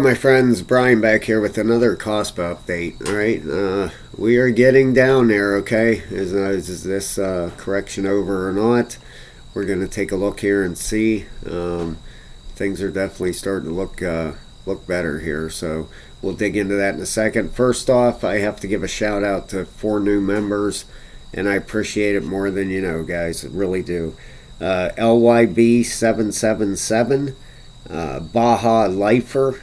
Hello, my friends. Brian back here with another Kaspa update. All right, we are getting down there. Okay, is this correction over or not? We're going to take a look here and see. Things are definitely starting to look better here. So we'll dig into that in a second. First off, I have to give a shout out to 4 new members, and I appreciate it more than you know, guys. I really do. LYB777. Baja Lifer,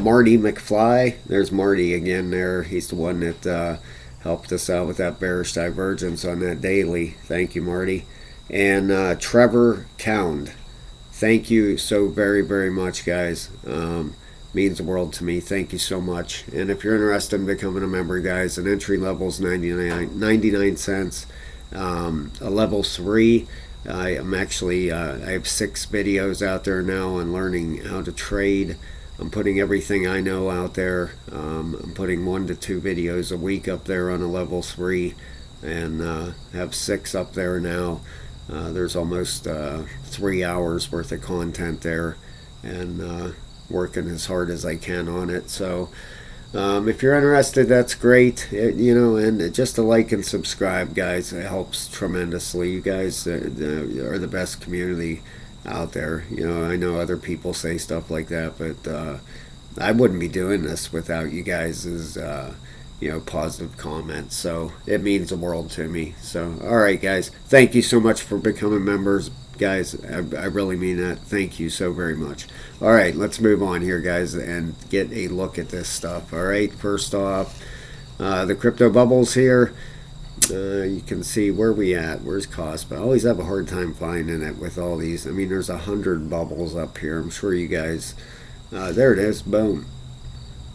Marty McFly. There's Marty again there. He's the one that helped us out with that bearish divergence on that daily. Thank you, Marty. And Trevor Cound. Thank you so very, very much, guys. Means the world to me. Thank you so much. And if you're interested in becoming a member, guys, an entry level is 99 cents. A level 3, I have 6 videos out there now on learning how to trade. I'm putting everything I know out there. I'm putting 1 to 2 videos a week up there on a level 3, and have 6 up there now. There's almost 3 hours worth of content there, and working as hard as I can on it. So if you're interested, that's great. And just a like and subscribe, guys. It helps tremendously. You guys are the best community out there. I know other people say stuff like that, but I wouldn't be doing this without you guys' positive comments. So it means the world to me. So all right, guys, thank you so much for becoming members, guys. I really mean that. Thank you so very much. All right, let's move on here, guys, and get a look at this stuff. All right, first off, the crypto bubbles here. You can see where we at. Where's cost? But I always have a hard time finding it with all these. I mean, there's 100 bubbles up here. I'm sure you guys. There it is. Boom.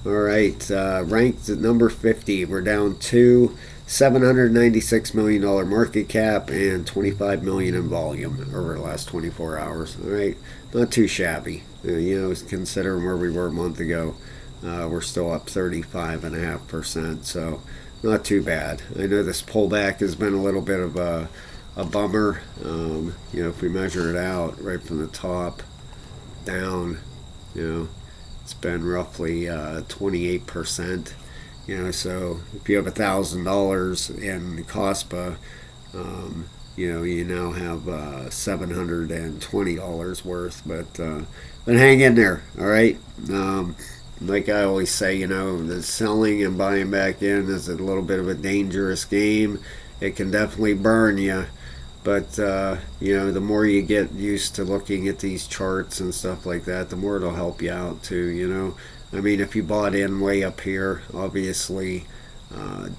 All right, ranked at number 50. We're down to $796 million market cap and 25 million in volume over the last 24 hours. All right, not too shabby. Considering where we were a month ago, we're still up 35.5%. So not too bad. I know this pullback has been a little bit of a bummer. If we measure it out right from the top down, it's been roughly 28%. So if you have $1,000 in Kaspa, you now have $720 worth. But hang in there, all right. Like I always say, the selling and buying back in is a little bit of a dangerous game. It can definitely burn you. But, the more you get used to looking at these charts and stuff like that, the more it'll help you out too, I mean, if you bought in way up here, obviously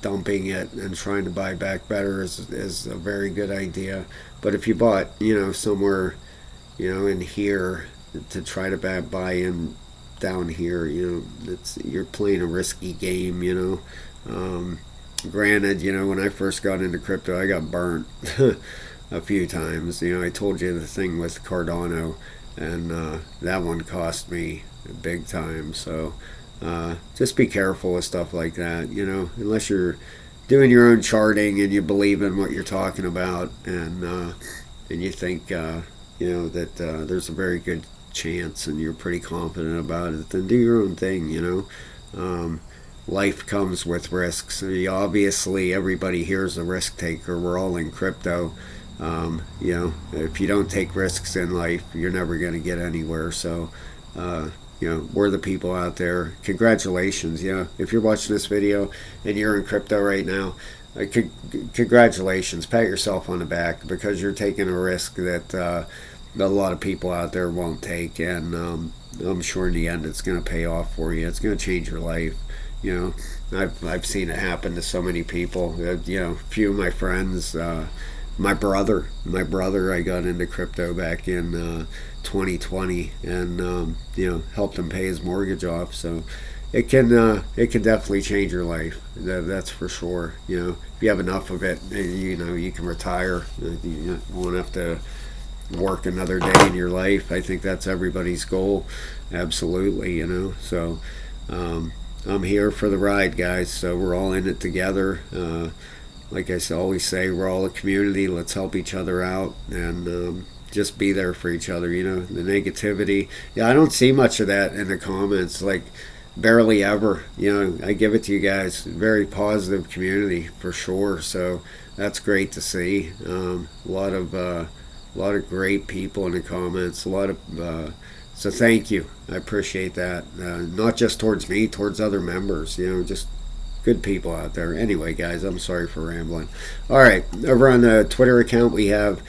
dumping it and trying to buy back better is a very good idea. But if you bought, somewhere, in here to try to buy in down here, you're playing a risky game, Granted, when I first got into crypto, I got burnt a few times. I told you the thing with Cardano, and that one cost me big time. So just be careful with stuff like that, unless you're doing your own charting and you believe in what you're talking about, and you think that there's a very good chance and you're pretty confident about it, then do your own thing. Life comes with risks. Obviously, everybody here is a risk taker. We're all in crypto. If you don't take risks in life, you're never going to get anywhere. So, we're the people out there. Congratulations. If you're watching this video and you're in crypto right now, congratulations. Pat yourself on the back, because you're taking a risk that a lot of people out there won't take. And I'm sure in the end it's going to pay off for you. It's going to change your life. I've seen it happen to so many people. A few of my friends, my brother, I got into crypto back in 2020, and helped him pay his mortgage off. So it can definitely change your life. That's for sure. If you have enough of it, you can retire. You won't have to work another day in your life. I think that's everybody's goal. Absolutely. So I'm here for the ride, guys. So we're all in it together. Like I always say, we're all a community. Let's help each other out, and just be there for each other. The negativity. Yeah, I don't see much of that in the comments. Like, barely ever. I give it to you guys. Very positive community for sure. So that's great to see. A lot of great people in the comments. So thank you. I appreciate that. Not just towards me, towards other members. Just good people out there. Anyway, guys, I'm sorry for rambling. All right, over on the Twitter account, we have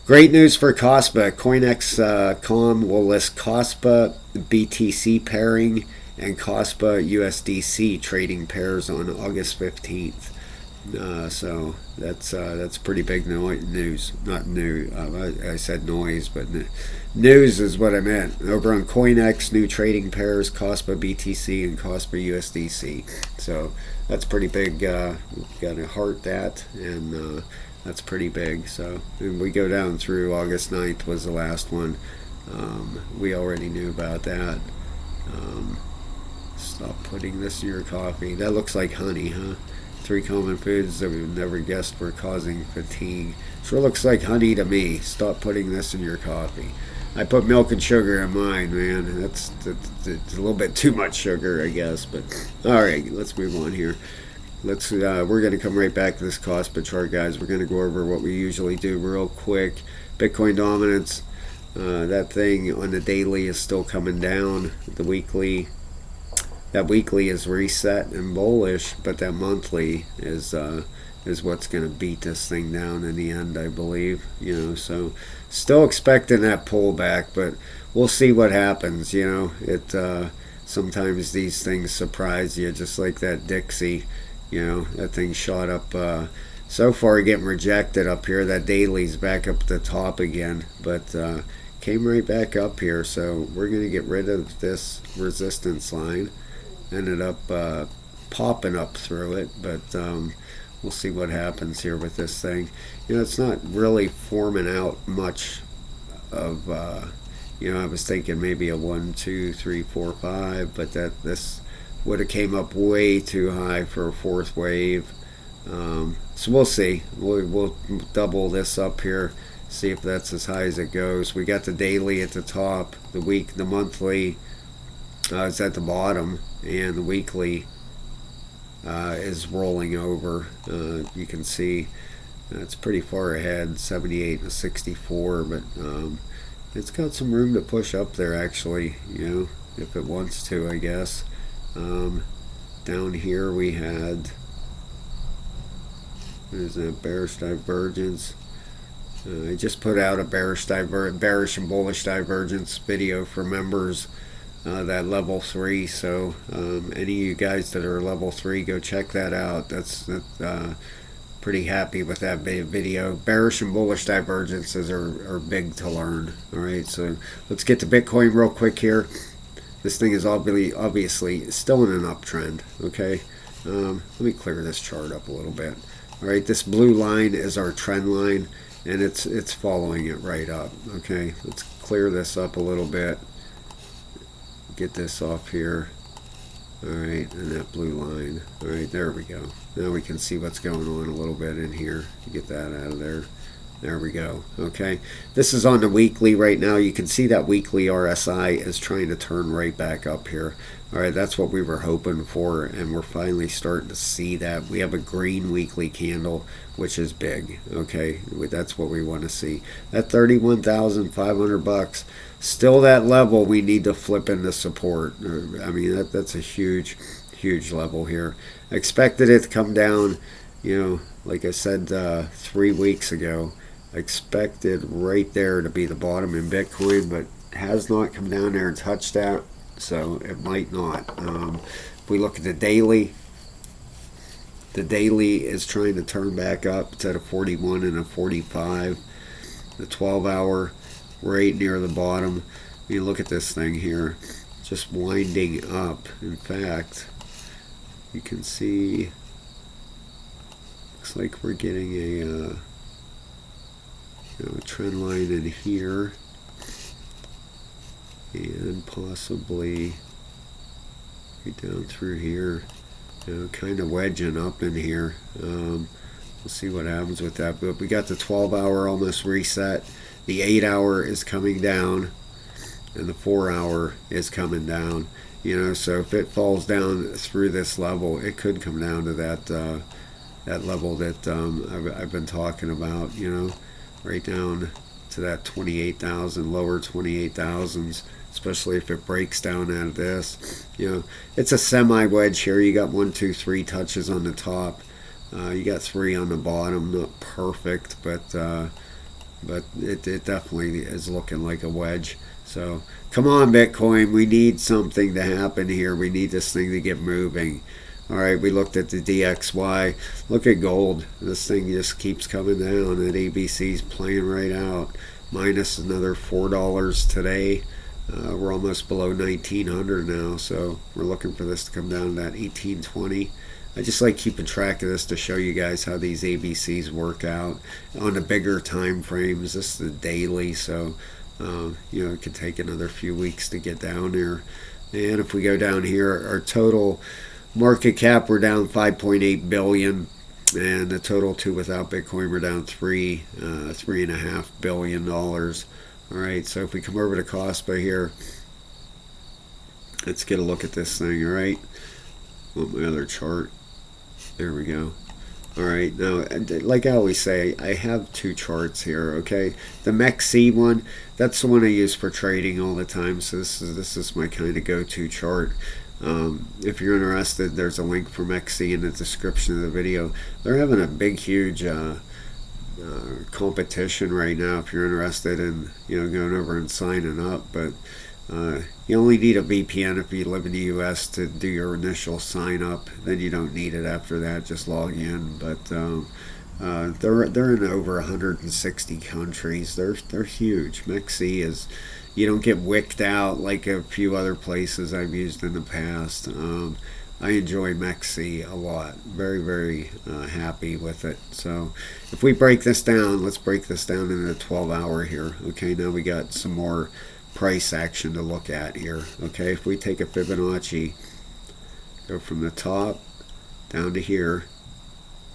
great news for Kaspa. CoinEx.com will list Kaspa BTC pairing and Kaspa USDC trading pairs on August 15th. So that's pretty big news. Not new. I said noise, but news is what I meant. Over on CoinEx, new trading pairs: Kaspa BTC and Kaspa USDC. So that's pretty big. Got to heart that, and that's pretty big. So we go down through August 9th was the last one. We already knew about that. Stop putting this in your coffee. That looks like honey, huh? 3 common foods that we've never guessed were causing fatigue. Sure looks like honey to me. Stop putting this in your coffee. I put milk and sugar in mine, man. It's a little bit too much sugar, I guess. But all right, let's move on here. We're going to come right back to this Kaspa chart, guys. We're going to go over what we usually do real quick. Bitcoin dominance. That thing on the daily is still coming down. That weekly is reset and bullish, but that monthly is what's going to beat this thing down in the end, I believe. So still expecting that pullback, but we'll see what happens. Sometimes these things surprise you, just like that Dixie. That thing shot up. So far, getting rejected up here. That daily's back up at the top again, but came right back up here. So we're going to get rid of this resistance line. Ended up popping up through it, but we'll see what happens here with this thing. It's not really forming out much of. I was thinking maybe a 1, 2, 3, 4, 5, but this would have came up way too high for a fourth wave. So we'll see. We'll double this up here, see if that's as high as it goes. We got the daily at the top, the monthly is at the bottom, and the weekly is rolling over. You can see it's pretty far ahead, 78 and 64, but it's got some room to push up there, actually, if it wants to, I guess. Down here we had, there's that bearish divergence. I just put out a bearish and bullish divergence video for members. That level 3, so any of you guys that are level 3, go check that out. That's pretty happy with that video. Bearish and bullish divergences are big to learn. All right, so let's get to Bitcoin real quick here. This thing is obviously still in an uptrend. Okay, let me clear this chart up a little bit. All right, this blue line is our trend line, and it's following it right up. Okay, let's clear this up a little bit. Get this off here. All right, and that blue line. All right, there we go. Now we can see what's going on a little bit in here. Get that out of there. There we go. Okay, this is on the weekly right now. You can see that weekly RSI is trying to turn right back up here. All right, that's what we were hoping for, and we're finally starting to see that. We have a green weekly candle, which is big. Okay, that's what we want to see. At $31,500, still that level we need to flip into support. I mean, that's a huge level here. I expected it to come down, like I said 3 weeks ago. I expected right there to be the bottom in Bitcoin, but has not come down there and touched that, so it might not. If we look at the daily is trying to turn back up. It's at a 41 and a 45. The 12-hour right near the bottom. You look at this thing here, just winding up. In fact, you can see, looks like we're getting a trend line in here, and possibly down through here, kind of wedging up in here. We'll see what happens with that, but we got the 12-hour almost reset. The 8-hour is coming down, and the 4-hour is coming down. So if it falls down through this level, it could come down to that level that I've been talking about. Right down to that 28,000, lower 28,000s. Especially if it breaks down out of this. It's a semi wedge here. You got 1, 2, 3 touches on the top. You got 3 on the bottom. Not perfect, but it definitely is looking like a wedge. So come on, Bitcoin. We need something to happen here. We need this thing to get moving. All right, we looked at the DXY. Look at gold. This thing just keeps coming down. That ABC's playing right out. Minus another $4 today. We're almost below 1900 now, so we're looking for this to come down to that 1820. I just like keeping track of this to show you guys how these ABCs work out on the bigger time frames. This is the daily, so it could take another few weeks to get down there. And if we go down here, our total market cap, we're down 5.8 billion, and the total two without Bitcoin, we're down $3.5 billion. All right, so if we come over to Kaspa here, let's get a look at this thing. All right, want my other chart? There we go. All right, now, like I always say, I have 2 charts here. Okay, the MEXC one, that's the one I use for trading all the time. So this is my kind of go-to chart. If you're interested, there's a link for MEXC in the description of the video. They're having a big, huge competition right now if you're interested in going over and signing up, but you only need a VPN if you live in the US to do your initial sign up. Then you don't need it after that, just log in. But they're in over 160 countries. They're huge. MEXC is, you don't get wicked out like a few other places I've used in the past. I enjoy MEXC a lot. Very, very happy with it. So if we break this down, let's break this down into a 12-hour here. Okay, now we got some more price action to look at here. Okay, if we take a Fibonacci, go from the top down to here.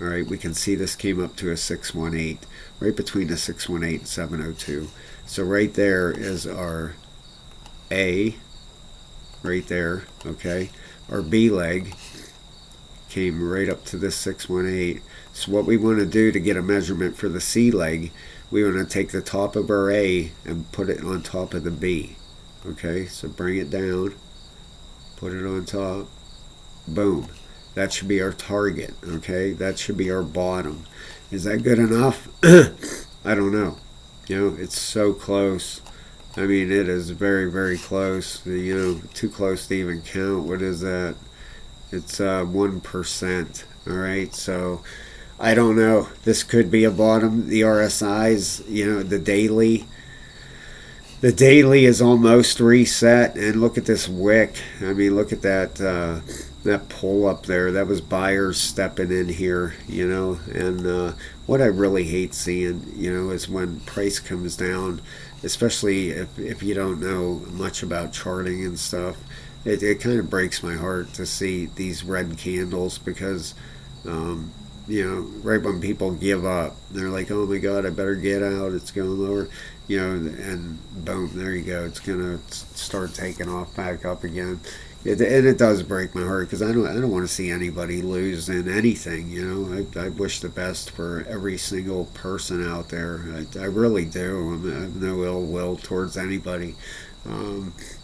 All right, we can see this came up to a 618, right between the 618 and 702. So right there is our A, right there, okay? Our B leg came right up to this 618. So what we want to do to get a measurement for the C leg, we want to take the top of our A and put it on top of the B. Okay, so bring it down, put it on top, boom. That should be our target, okay? That should be our bottom. Is that good enough? I don't know. It's so close. I mean, it is very, very close. Too close to even count. What is that? It's 1%. All right, so I don't know. This could be a bottom. The RSI's, the daily. The daily is almost reset, and look at this wick. I mean, look at that that pull up there. That was buyers stepping in here, and what I really hate seeing, is when price comes down, especially if you don't know much about charting and stuff. It kind of breaks my heart to see these red candles because, right when people give up, they're like, oh my God, I better get out, it's going lower, and boom, there you go, it's going to start taking off back up again. And it does break my heart because I don't want to see anybody lose in anything. I wish the best for every single person out there. I really do. I have no ill will towards anybody.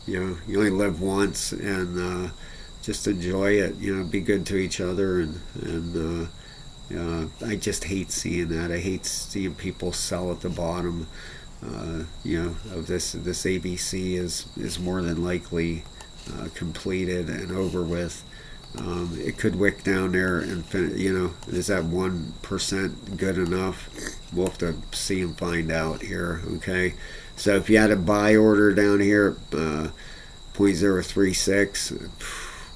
You only live once, and just enjoy it. Be good to each other, and I just hate seeing that. I hate seeing people sell at the bottom. Of this ABC is more than likely completed and over with. It could wick down there and is that 1% good enough? We'll have to see and find out here. Okay, so if you had a buy order down here, 0.036,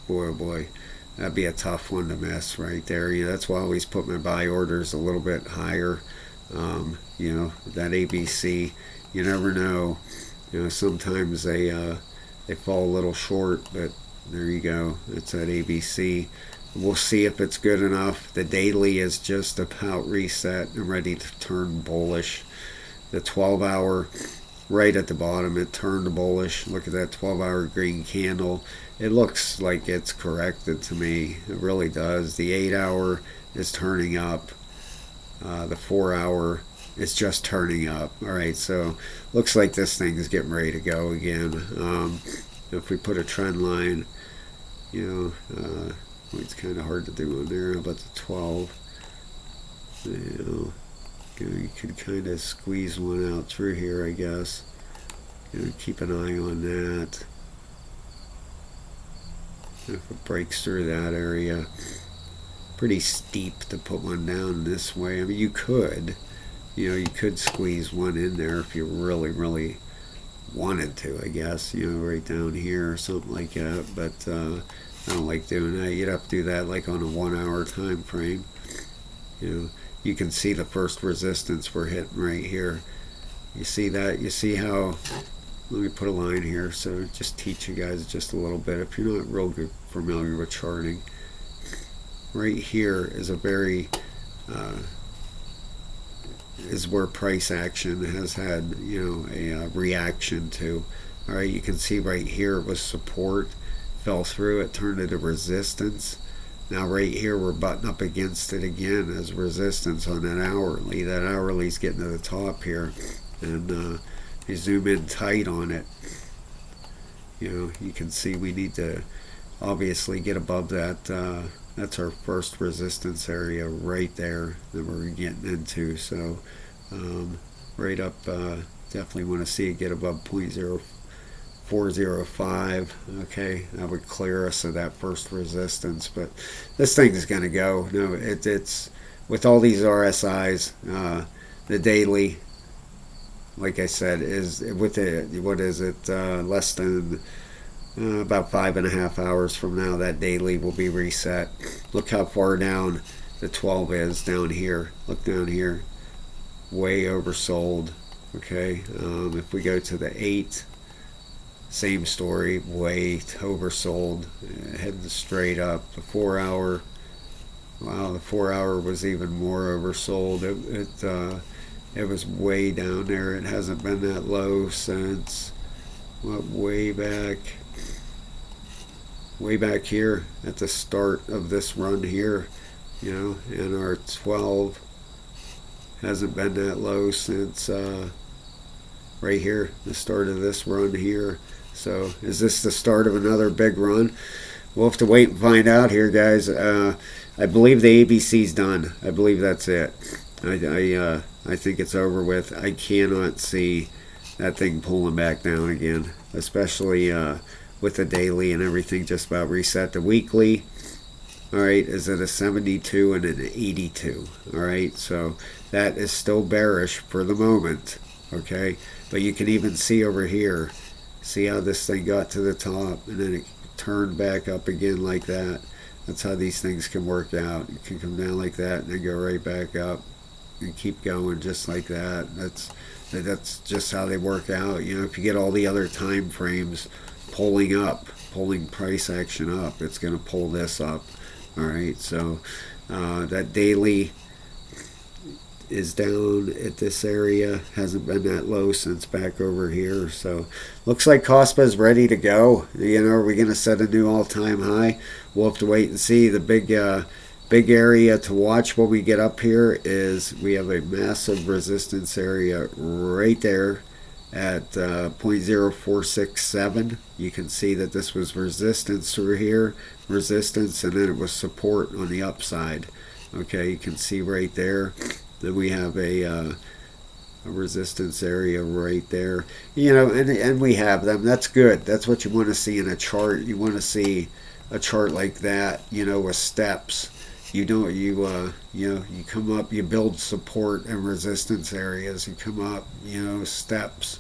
boy, that'd be a tough one to miss right there. That's why I always put my buy orders a little bit higher. That ABC, you never know. Sometimes they fall a little short, but there you go. It's at ABC. We'll see if it's good enough. The daily is just about reset and ready to turn bullish. the 12-hour right at the bottom, it turned bullish. Look at that 12-hour green candle. It looks like it's corrected to me. It really does. The 8-hour is turning up. The 4-hour is just turning up. All right, so looks like this thing is getting ready to go again. If we put a trend line, it's kind of hard to do on there. How about the 12? You could kind of squeeze one out through here, I guess. Keep an eye on that. If it breaks through that area, pretty steep to put one down this way. I mean, you could squeeze one in there if you really, really wanted to, I guess, right down here or something like that. But I don't like doing that. You'd have to do that like on a 1-hour time frame. You can see the first resistance we're hitting right here. You see that? You see how? Let me put a line here, so just teach you guys just a little bit. If you're not real good familiar with charting, right here is a very is where price action has had a reaction to. All right, you can see right here it was support, fell through, it turned into resistance. Now right here we're butting up against it again as resistance on that hourly. That hourly's getting to the top here, and you zoom in tight on it. You can see we need to obviously get above that. That's our first resistance area right there that we're getting into. So right up, definitely want to see it get above 0.0405. Okay, that would clear us of that first resistance. But this thing is going to go. No, it's with all these RSIs, the daily, like I said, is with it. What is it? Less than about 5.5 hours from now, that daily will be reset. Look how far down the 12 is down here. Look down here, way oversold. Okay, if we go to the 8, same story, way oversold, heading straight up. The 4-hour, wow, the 4-hour was even more oversold. It was way down there. It hasn't been that low since way back here at the start of this run here, and our 12 hasn't been that low since right here, the start of this run here. So is this the start of another big run? We'll have to wait and find out here, guys. I believe the ABC's done. I believe that's it. I think it's over with. I cannot see that thing pulling back down again, especially with the daily and everything just about reset. The weekly, all right, is at a 72 and an 82. All right, so that is still bearish for the moment. Okay, but you can even see over here, see how this thing got to the top and then it turned back up again like that. That's how these things can work out. It can come down like that and then go right back up and keep going just like that. That's just how they work out. If you get all the other time frames pulling price action up, it's going to pull this up. All right, so that daily is down at this area, hasn't been that low since back over here. So looks like Kaspa is ready to go. Are we going to set a new all-time high? We'll have to wait and see. The big area to watch when we get up here is we have a massive resistance area right there at 0.0467. You can see that this was resistance through here, resistance, and then it was support on the upside. Okay, you can see right there. Then we have a resistance area right there. And we have them. That's good. That's what you want to see in a chart. You want to see a chart like that, with steps. You come up, you build support and resistance areas. You come up, steps,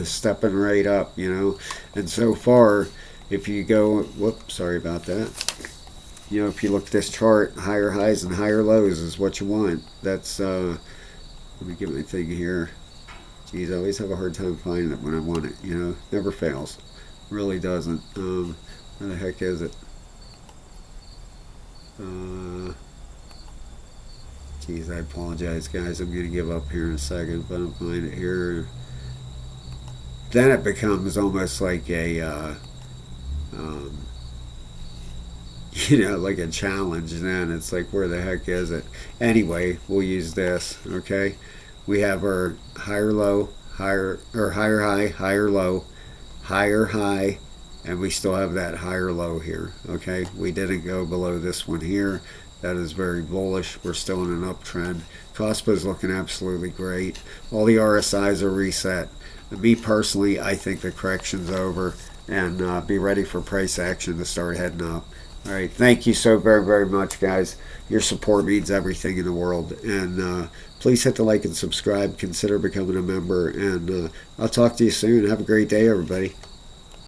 stepping right up, And so far, if you go, sorry about that. If you look at this chart, higher highs and higher lows is what you want. That's, let me get my thing here. Geez, I always have a hard time finding it when I want it, Never fails. Really doesn't. Where the heck is it? Geez, I apologize, guys. I'm going to give up here in a second, but I'm find it here. Then it becomes almost like a, um, like a challenge. Then it's like, where the heck is it? Anyway, we'll use this. Okay, we have our higher low, higher or higher high, higher low, higher high, and we still have that higher low here. Okay, we didn't go below this one here. That is very bullish. We're still in an uptrend. Kaspa is looking absolutely great. All the RSIs are reset. Me personally, I think the correction's over, and be ready for price action to start heading up. All right, thank you so very, very much, guys. Your support means everything in the world, and please hit the like and subscribe. Consider becoming a member, and I'll talk to you soon. Have a great day, everybody.